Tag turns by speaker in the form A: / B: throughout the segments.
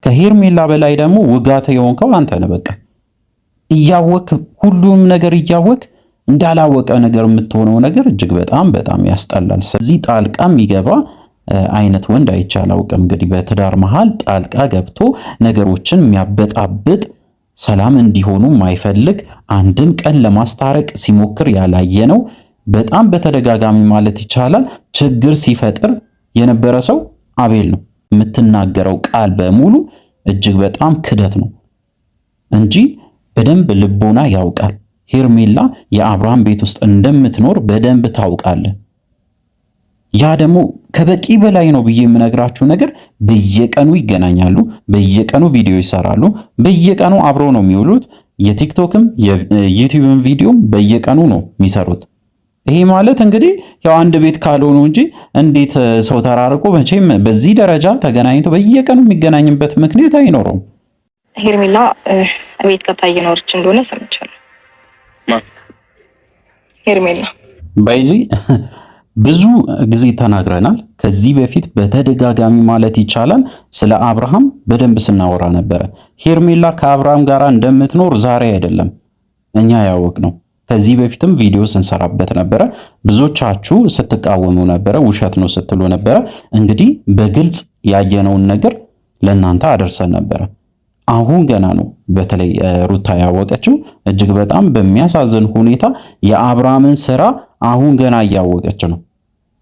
A: ከሄርሜላ በላይ ደግሞ ውጋት የሆንከው አንተ ነህ። በቃ እያወቅ ሁሉም ነገር እያወቅ እንዳላወቀ ነገር የምትሆነው ነገር እጅግ በጣም በጣም ያስጠላል። ስለዚህ ጣልቃ የሚገባ አይነት ወንድ አይቼ አላውቅም። እንግዲህ በትዳር መሃል ጣልቃ ገብቶ ነገሮችን የሚያበጣብጥ ሰላም እንዲሆኑ የማይፈልግ አንድም ቀን ለማስታረቅ ሲሞክር ያላየ ነው። በጣም በተደጋጋሚ ማለት ይቻላል ችግር ሲፈጥር የነበረ ሰው አቤል ነው። የምትናገረው ቃል በሙሉ እጅግ በጣም ክደት ነው እንጂ በደንብ ልቦና ያውቃል። ሄርሜላ የአብርሃም ቤት ውስጥ እንደምትኖር በደንብ ታውቃለህ። ያ ደግሞ ከበቂ በላይ ነው ብዬ የምነግራችሁ ነገር በየቀኑ ይገናኛሉ፣ በየቀኑ ቪዲዮ ይሰራሉ፣ በየቀኑ አብረው ነው የሚውሉት። የቲክቶክም የዩቲዩብም ቪዲዮም በየቀኑ ነው የሚሰሩት። ይሄ ማለት እንግዲህ ያው አንድ ቤት ካልሆኑ እንጂ እንዴት ሰው ተራርቆ መቼም በዚህ ደረጃ ተገናኝቶ በየቀኑ የሚገናኝበት ምክንያት አይኖረውም።
B: ሄርሜላ ቤት ገብታ እየኖረች እንደሆነ ሰምቻለሁ። ሄርሜላ
A: ባይዚ ብዙ ጊዜ ተናግረናል። ከዚህ በፊት በተደጋጋሚ ማለት ይቻላል ስለ አብርሃም በደንብ ስናወራ ነበረ። ሄርሜላ ከአብርሃም ጋር እንደምትኖር ዛሬ አይደለም እኛ ያወቅ ነው። ከዚህ በፊትም ቪዲዮ ስንሰራበት ነበረ። ብዙዎቻችሁ ስትቃወሙ ነበረ፣ ውሸት ነው ስትሉ ነበረ። እንግዲህ በግልጽ ያየነውን ነገር ለእናንተ አደርሰን ነበረ። አሁን ገና ነው በተለይ ሩታ ያወቀችው። እጅግ በጣም በሚያሳዝን ሁኔታ የአብርሃምን ስራ አሁን ገና እያወቀች ነው።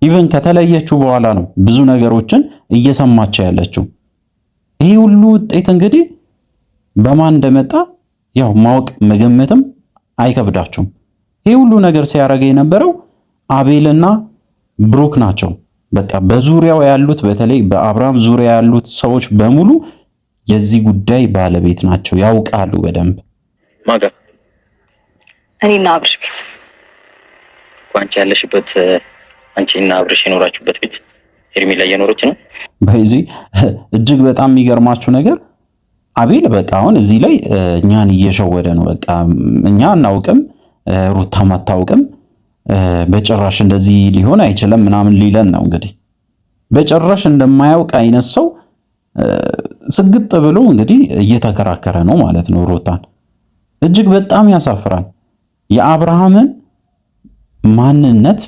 A: ኢቨን ከተለየችው በኋላ ነው ብዙ ነገሮችን እየሰማች ያለችው። ይሄ ሁሉ ውጤት እንግዲህ በማን እንደመጣ ያው ማወቅ መገመትም አይከብዳችሁም። ይሄ ሁሉ ነገር ሲያደርግ የነበረው አቤልና ብሩክ ናቸው። በቃ በዙሪያው ያሉት በተለይ በአብርሃም ዙሪያ ያሉት ሰዎች በሙሉ የዚህ ጉዳይ ባለቤት ናቸው፣ ያውቃሉ በደንብ።
C: ማጋ
B: እኔና አብርሽ ቤት
C: አንቺ ያለሽበት አንቺና አብርሽ የኖራችሁበት ቤት ሄርሜላ እየኖረች ነው።
A: በዚህ እጅግ በጣም የሚገርማችሁ ነገር አቤል በቃ አሁን እዚህ ላይ እኛን እየሸወደ ነው። በቃ እኛ አናውቅም፣ ሩታም አታውቅም፣ በጭራሽ እንደዚህ ሊሆን አይችልም ምናምን ሊለን ነው። እንግዲህ በጭራሽ እንደማያውቅ አይነት ሰው ስግጥ ብሎ እንግዲህ እየተከራከረ ነው ማለት ነው ሩታን። እጅግ በጣም ያሳፍራል። የአብርሃምን ማንነት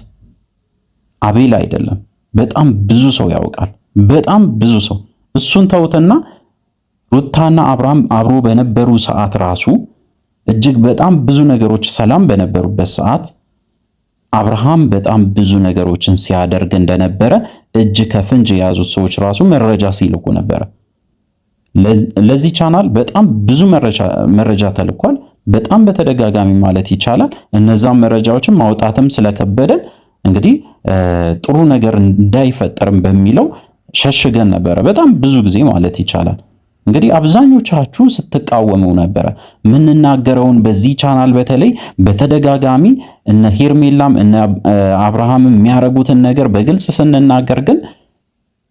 A: አቤል አይደለም በጣም ብዙ ሰው ያውቃል። በጣም ብዙ ሰው እሱን ተውትና ሩታና አብርሃም አብሮ በነበሩ ሰዓት ራሱ እጅግ በጣም ብዙ ነገሮች ሰላም በነበሩበት ሰዓት አብርሃም በጣም ብዙ ነገሮችን ሲያደርግ እንደነበረ እጅ ከፍንጅ የያዙት ሰዎች ራሱ መረጃ ሲልኩ ነበረ። ለዚህ ቻናል በጣም ብዙ መረጃ ተልኳል። በጣም በተደጋጋሚ ማለት ይቻላል። እነዛም መረጃዎችን ማውጣትም ስለከበደን እንግዲህ ጥሩ ነገር እንዳይፈጠርም በሚለው ሸሽገን ነበረ በጣም ብዙ ጊዜ ማለት ይቻላል። እንግዲህ አብዛኞቻችሁ ስትቃወሙ ነበረ። ምንናገረውን በዚህ ቻናል በተለይ በተደጋጋሚ እነ ሄርሜላም እነ አብርሃም የሚያረጉትን ነገር በግልጽ ስንናገር ግን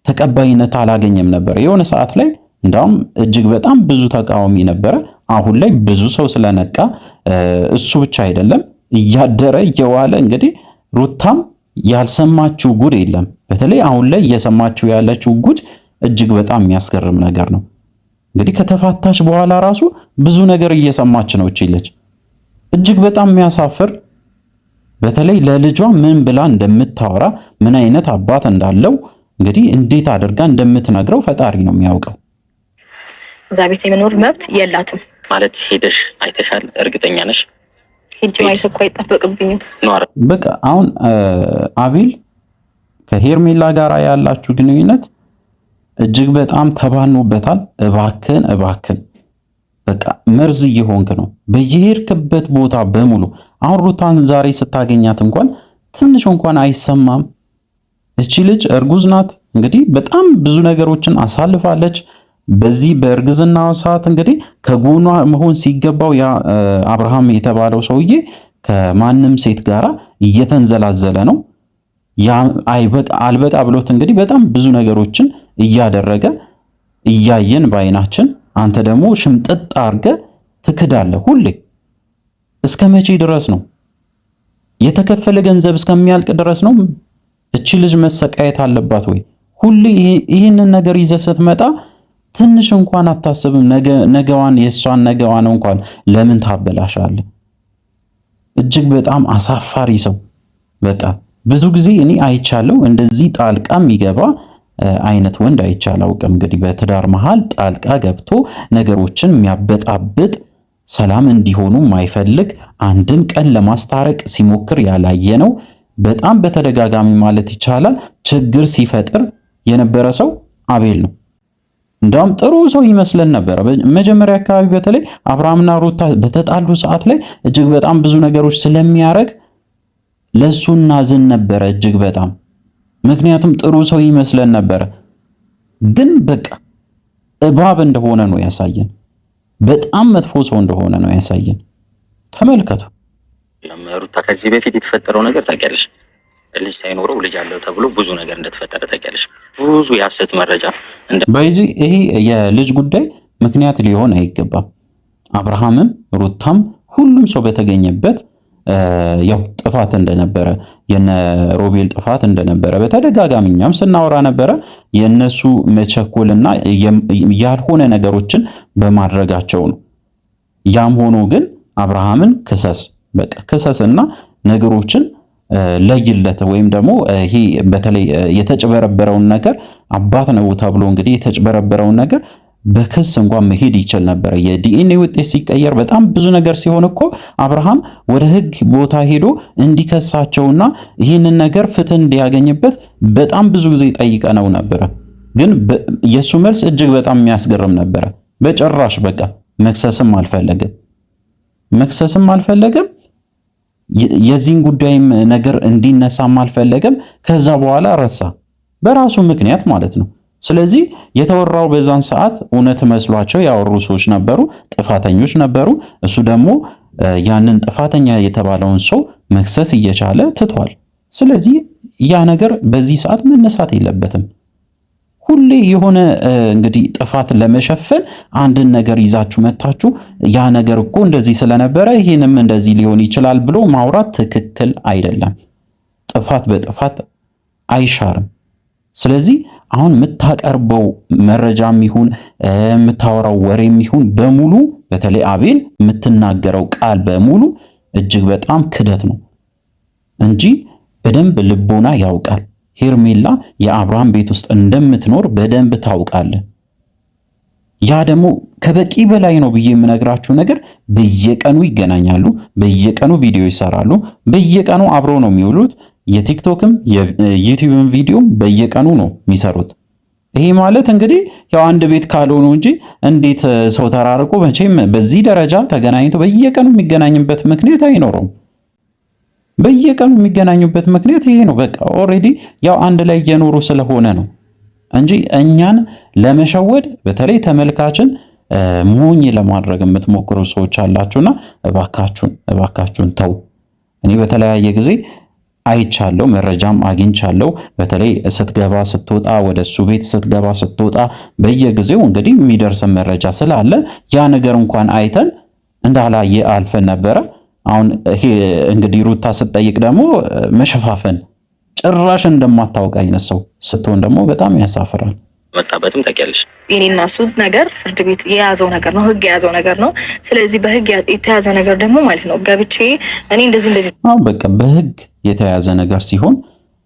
A: ተቀባይነት አላገኘም ነበር። የሆነ ሰዓት ላይ እንዳውም እጅግ በጣም ብዙ ተቃዋሚ ነበረ። አሁን ላይ ብዙ ሰው ስለነቃ እሱ ብቻ አይደለም እያደረ እየዋለ እንግዲህ ሩታም ያልሰማችው ጉድ የለም። በተለይ አሁን ላይ እየሰማችው ያለችው ጉድ እጅግ በጣም የሚያስገርም ነገር ነው። እንግዲህ ከተፋታች በኋላ ራሱ ብዙ ነገር እየሰማች ነው እቺ ልጅ። እጅግ በጣም የሚያሳፍር በተለይ ለልጇ ምን ብላ እንደምታወራ ምን አይነት አባት እንዳለው እንግዲህ እንዴት አድርጋ እንደምትነግረው ፈጣሪ ነው የሚያውቀው።
B: እዛ ቤት የመኖር መብት የላትም
C: ማለት ሄደሽ አይተሻል? እርግጠኛ ነሽ?
B: ሄጄ ማየት እኮ አይጠበቅብኝም።
A: በቃ አሁን አቤል ከሄርሜላ ጋር ያላችሁ ግንኙነት እጅግ በጣም ተባኖበታል። እባክን በቃ መርዝ እየሆንክ ነው በየሄድክበት ቦታ በሙሉ። አሁን ሩታን ዛሬ ስታገኛት እንኳን ትንሽ እንኳን አይሰማም። እቺ ልጅ እርጉዝ ናት። እንግዲህ በጣም ብዙ ነገሮችን አሳልፋለች። በዚህ በእርግዝናው ሰዓት እንግዲህ ከጎኗ መሆን ሲገባው ያ አብርሃም የተባለው ሰውዬ ከማንም ሴት ጋራ እየተንዘላዘለ ነው። ያ አልበቃ ብሎት እንግዲህ በጣም ብዙ ነገሮችን እያደረገ እያየን ባይናችን፣ አንተ ደግሞ ሽምጥጥ አርገ ትክዳለህ ሁሌ። እስከ መቼ ድረስ ነው? የተከፈለ ገንዘብ እስከሚያልቅ ድረስ ነው? እቺ ልጅ መሰቃየት አለባት ወይ? ሁሌ ይህንን ነገር ይዘህ ስትመጣ ትንሽ እንኳን አታስብም? ነገዋን የሷን ነገዋን እንኳን ለምን ታበላሻለህ? እጅግ በጣም አሳፋሪ ሰው። በቃ ብዙ ጊዜ እኔ አይቻለሁ እንደዚህ ጣልቃ የሚገባ አይነት ወንድ አይቻል አውቅም። እንግዲህ በትዳር መሃል ጣልቃ ገብቶ ነገሮችን የሚያበጣብጥ ሰላም እንዲሆኑ የማይፈልግ አንድም ቀን ለማስታረቅ ሲሞክር ያላየ ነው። በጣም በተደጋጋሚ ማለት ይቻላል ችግር ሲፈጥር የነበረ ሰው አቤል ነው። እንዳውም ጥሩ ሰው ይመስለን ነበረ። መጀመሪያ አካባቢ በተለይ አብርሃምና ሩታ በተጣሉ ሰዓት ላይ እጅግ በጣም ብዙ ነገሮች ስለሚያረግ ለሱ እናዝን ነበረ እጅግ በጣም ምክንያቱም ጥሩ ሰው ይመስለን ነበረ። ግን በቃ እባብ እንደሆነ ነው ያሳየን። በጣም መጥፎ ሰው እንደሆነ ነው ያሳየን። ተመልከቱ።
C: ሩታ ከዚህ በፊት የተፈጠረው ነገር ታውቂያለሽ። ልጅ ሳይኖረው ልጅ አለው ተብሎ ብዙ ነገር እንደተፈጠረ ታውቂያለሽ። ብዙ የሐሰት መረጃ
A: በዚህ ይሄ የልጅ ጉዳይ ምክንያት ሊሆን አይገባም። አብርሃምም ሩታም ሁሉም ሰው በተገኘበት ያው ጥፋት እንደነበረ የነ ሮቤል ጥፋት እንደነበረ በተደጋጋሚ እኛም ስናወራ ነበረ። የነሱ መቸኮልና ያልሆነ ነገሮችን በማድረጋቸው ነው። ያም ሆኖ ግን አብርሃምን ክሰስ፣ በቃ ክሰስና ነገሮችን ለይለት። ወይም ደግሞ ይሄ በተለይ የተጭበረበረውን ነገር አባት ነው ተብሎ እንግዲህ የተጭበረበረውን ነገር በክስ እንኳን መሄድ ይችል ነበር። የዲኤንኤ ውጤት ሲቀየር በጣም ብዙ ነገር ሲሆን እኮ አብርሃም ወደ ሕግ ቦታ ሄዶ እንዲከሳቸውና ይህንን ነገር ፍትህ እንዲያገኝበት በጣም ብዙ ጊዜ ጠይቀነው ነበረ። ግን የሱ መልስ እጅግ በጣም የሚያስገርም ነበረ። በጭራሽ በቃ መክሰስም አልፈለገም። የዚህን ጉዳይም ነገር እንዲነሳም አልፈለገም። ከዛ በኋላ ረሳ፣ በራሱ ምክንያት ማለት ነው። ስለዚህ የተወራው በዛን ሰዓት እውነት መስሏቸው ያወሩ ሰዎች ነበሩ፣ ጥፋተኞች ነበሩ። እሱ ደግሞ ያንን ጥፋተኛ የተባለውን ሰው መክሰስ እየቻለ ትቷል። ስለዚህ ያ ነገር በዚህ ሰዓት መነሳት የለበትም። ሁሌ የሆነ እንግዲህ ጥፋት ለመሸፈን አንድን ነገር ይዛችሁ መታችሁ ያ ነገር እኮ እንደዚህ ስለነበረ ይሄንም እንደዚህ ሊሆን ይችላል ብሎ ማውራት ትክክል አይደለም። ጥፋት በጥፋት አይሻርም። ስለዚህ አሁን የምታቀርበው መረጃም ይሁን የምታወራው ወሬም ይሁን በሙሉ በተለይ አቤል የምትናገረው ቃል በሙሉ እጅግ በጣም ክደት ነው እንጂ በደንብ ልቦና ያውቃል። ሄርሜላ የአብርሃም ቤት ውስጥ እንደምትኖር በደንብ ታውቃለህ። ያ ደግሞ ከበቂ በላይ ነው ብዬ የምነግራችሁ ነገር በየቀኑ ይገናኛሉ፣ በየቀኑ ቪዲዮ ይሰራሉ፣ በየቀኑ አብረው ነው የሚውሉት። የቲክቶክም የዩቲዩብም ቪዲዮም በየቀኑ ነው የሚሰሩት። ይሄ ማለት እንግዲህ ያው አንድ ቤት ካልሆኑ እንጂ እንዴት ሰው ተራርቆ መቼም በዚህ ደረጃ ተገናኝቶ በየቀኑ የሚገናኝበት ምክንያት አይኖረውም። በየቀኑ የሚገናኙበት ምክንያት ይሄ ነው። በቃ ኦሬዲ ያው አንድ ላይ እየኖሩ ስለሆነ ነው እንጂ እኛን ለመሸወድ በተለይ ተመልካችን ሞኝ ለማድረግ የምትሞክሩ ሰዎች አላችሁና እባካችሁን ተው። እኔ በተለያየ ጊዜ አይቻለሁ፣ መረጃም አግኝቻለሁ። በተለይ ስትገባ ስትወጣ፣ ወደሱ ቤት ስትገባ ስትወጣ በየጊዜው እንግዲህ የሚደርሰን መረጃ ስላለ ያ ነገር እንኳን አይተን እንዳላየ አልፈን ነበረ። አሁን ይሄ እንግዲህ ሩታ ስትጠይቅ ደግሞ መሸፋፈን ጭራሽ እንደማታውቅ አይነት ሰው ስትሆን ደግሞ በጣም ያሳፍራል።
C: መጣበትም ታውቂያለሽ።
B: የኔና እሱ ነገር ፍርድ ቤት የያዘው ነገር ነው፣ ህግ የያዘው ነገር ነው። ስለዚህ በህግ የተያዘ ነገር ደግሞ ማለት ነው ገብቼ እኔ እንደዚህ
A: በቃ በህግ የተያዘ ነገር ሲሆን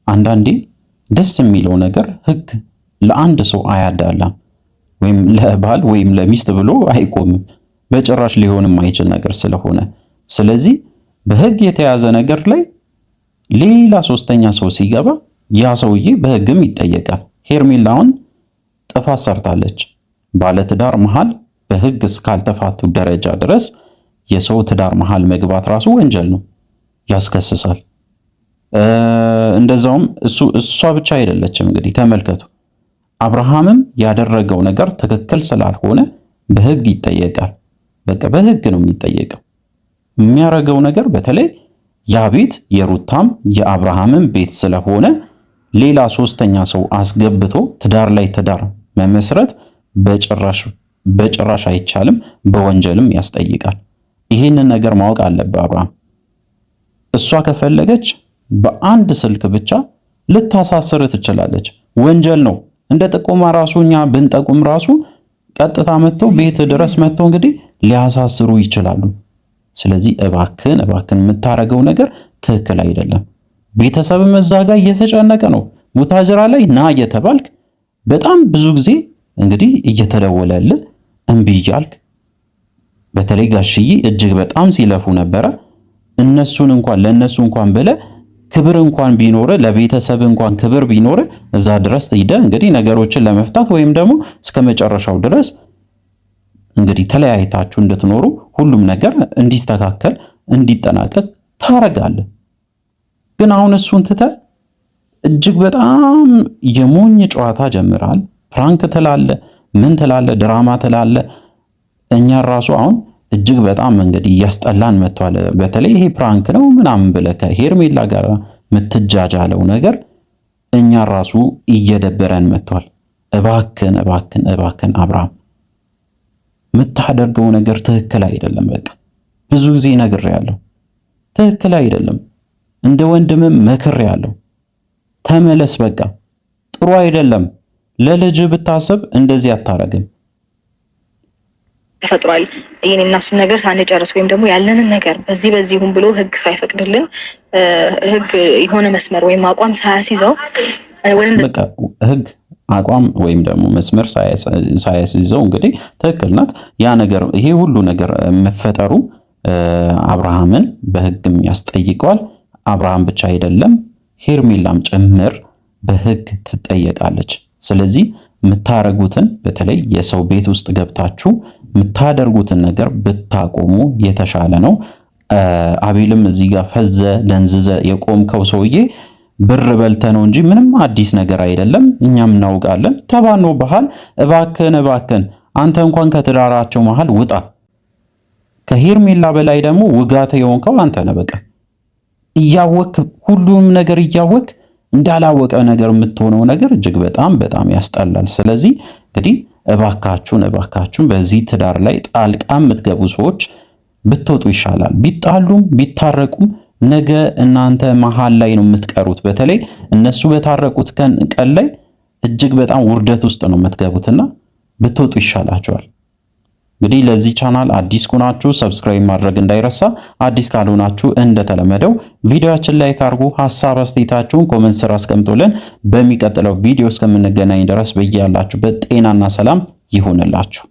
A: አንዳንዴ ደስ የሚለው ነገር ህግ ለአንድ ሰው አያዳላም፣ ወይም ለባል ወይም ለሚስት ብሎ አይቆምም። በጭራሽ ሊሆን የማይችል ነገር ስለሆነ ስለዚህ በህግ የተያዘ ነገር ላይ ሌላ ሶስተኛ ሰው ሲገባ ያ ሰውዬ በህግም ይጠየቃል። ሄርሜላውን ጥፋት ሰርታለች። ባለትዳር መሃል በህግ እስካልተፋቱ ደረጃ ድረስ የሰው ትዳር መሃል መግባት ራሱ ወንጀል ነው፣ ያስከስሳል። እንደዛውም እሷ ብቻ አይደለችም። እንግዲህ ተመልከቱ፣ አብርሃምም ያደረገው ነገር ትክክል ስላልሆነ በህግ ይጠየቃል። በቃ በህግ ነው የሚጠየቀው። የሚያረገው ነገር በተለይ ያ ቤት የሩታም የአብርሃምም ቤት ስለሆነ ሌላ ሶስተኛ ሰው አስገብቶ ትዳር ላይ ትዳር መመስረት በጭራሽ አይቻልም፣ በወንጀልም ያስጠይቃል። ይሄንን ነገር ማወቅ አለበት አብርሃም። እሷ ከፈለገች በአንድ ስልክ ብቻ ልታሳስር ትችላለች። ወንጀል ነው። እንደ ጥቆማ ራሱ እኛ ብንጠቁም ራሱ ቀጥታ መጥቶ ቤት ድረስ መጥቶ እንግዲህ ሊያሳስሩ ይችላሉ። ስለዚህ እባክን የምታረገው ነገር ትክክል አይደለም። ቤተሰብም እዛ ጋር እየተጨነቀ ነው። ቡታጅራ ላይ ና እየተባልክ በጣም ብዙ ጊዜ እንግዲህ እየተደወለልህ እምቢ እያልክ፣ በተለይ ጋሽዬ እጅግ በጣም ሲለፉ ነበረ። ለእነሱ እንኳን ብለህ ክብር እንኳን ቢኖር ለቤተሰብ እንኳን ክብር ቢኖር እዛ ድረስ ሄደህ እንግዲህ ነገሮችን ለመፍታት ወይም ደግሞ እስከ መጨረሻው ድረስ እንግዲህ ተለያይታችሁ እንድትኖሩ ሁሉም ነገር እንዲስተካከል እንዲጠናቀቅ ታረጋለህ። ግን አሁን እሱን ትተህ እጅግ በጣም የሞኝ ጨዋታ ጀምራል። ፕራንክ ትላለህ፣ ምን ትላለህ፣ ድራማ ትላለህ። እኛ ራሱ አሁን እጅግ በጣም እንግዲህ እያስጠላን መጥቷል። በተለይ ይሄ ፕራንክ ነው ምናምን ብለህ ከሄርሜላ ጋር የምትጃጃለው ነገር እኛ ራሱ እየደበረን መጥቷል። እባክን አብርሃም የምታደርገው ነገር ትክክል አይደለም። በቃ ብዙ ጊዜ ነግሬያለሁ፣ ትክክል አይደለም። እንደ ወንድምም መክሬያለሁ። ተመለስ፣ በቃ ጥሩ አይደለም። ለልጅ ብታስብ እንደዚህ አታረግም።
B: ተፈጥሯል። ይሄን እና እሱን ነገር ሳንጨርስ ወይም ደግሞ ያለንን ነገር በዚህ ሁን ብሎ ህግ ሳይፈቅድልን ህግ የሆነ መስመር ወይም አቋም ሳያስይዘው
A: በቃ ህግ አቋም ወይም ደግሞ መስመር ሳያስይዘው እንግዲህ ትክክል ናት ያ ነገር። ይሄ ሁሉ ነገር መፈጠሩ አብርሃምን በህግም ያስጠይቀዋል። አብርሃም ብቻ አይደለም ሄርሜላም ጭምር በህግ ትጠየቃለች። ስለዚህ የምታረጉትን በተለይ የሰው ቤት ውስጥ ገብታችሁ የምታደርጉትን ነገር ብታቆሙ የተሻለ ነው። አቤልም እዚህ ጋር ፈዘ ደንዝዘ የቆምከው ሰውዬ ብር በልተ ነው እንጂ ምንም አዲስ ነገር አይደለም። እኛም እናውቃለን። ተባኖ ባህል እባክን አንተ እንኳን ከትዳራቸው መሃል ውጣ። ከሄርሜላ በላይ ደግሞ ውጋተ የሆንከው አንተ ነህ። በቃ እያወክ ሁሉም ነገር እያወክ እንዳላወቀ ነገር የምትሆነው ነገር እጅግ በጣም ያስጠላል። ስለዚህ እንግዲህ እባካችሁን በዚህ ትዳር ላይ ጣልቃ የምትገቡ ሰዎች ብትወጡ ይሻላል። ቢጣሉም ቢታረቁም ነገ እናንተ መሃል ላይ ነው የምትቀሩት። በተለይ እነሱ በታረቁት ቀን ላይ እጅግ በጣም ውርደት ውስጥ ነው የምትገቡትና ብትወጡ ይሻላችኋል። እንግዲህ ለዚህ ቻናል አዲስ ከሆናችሁ ሰብስክራይብ ማድረግ እንዳይረሳ። አዲስ ካልሆናችሁ እንደተለመደው ቪዲዮአችን ላይ ካርጉ ሐሳብ አስተያየታችሁን ኮሜንት ስራ አስቀምጡልን። በሚቀጥለው ቪዲዮ እስከምንገናኝ ድረስ በያላችሁበት ጤናና ሰላም ይሁንላችሁ።